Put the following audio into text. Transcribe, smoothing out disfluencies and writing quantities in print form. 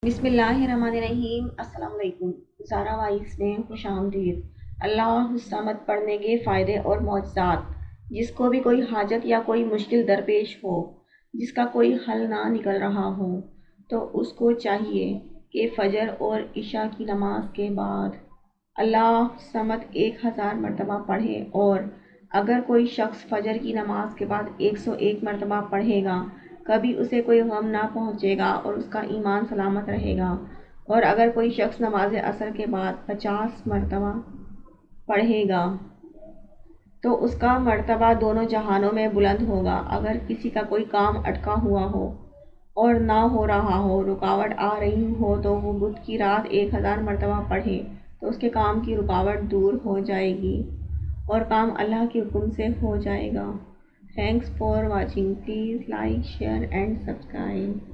بسم اللہ الرحمن الرحیم۔ السلام علیکم۔ زارا وائس میں خوش آمدید۔ اللہ الصمد پڑھنے کے فائدے اور معجزات۔ جس کو بھی کوئی حاجت یا کوئی مشکل درپیش ہو، جس کا کوئی حل نہ نکل رہا ہو، تو اس کو چاہیے کہ فجر اور عشاء کی نماز کے بعد اللہ الصمد 1000 مرتبہ پڑھے، اور اگر کوئی شخص فجر کی نماز کے بعد 101 مرتبہ پڑھے گا، کبھی اسے کوئی غم نہ پہنچے گا اور اس کا ایمان سلامت رہے گا۔ اور اگر کوئی شخص نماز عصر کے بعد 50 مرتبہ پڑھے گا تو اس کا مرتبہ دونوں جہانوں میں بلند ہوگا۔ اگر کسی کا کوئی کام اٹکا ہوا ہو اور نہ ہو رہا ہو، رکاوٹ آ رہی ہو، تو وہ بدھ کی رات 1000 مرتبہ پڑھے تو اس کے کام کی رکاوٹ دور ہو جائے گی اور کام اللہ کے حکم سے ہو جائے گا۔ Thanks for watching. Please like, share and subscribe.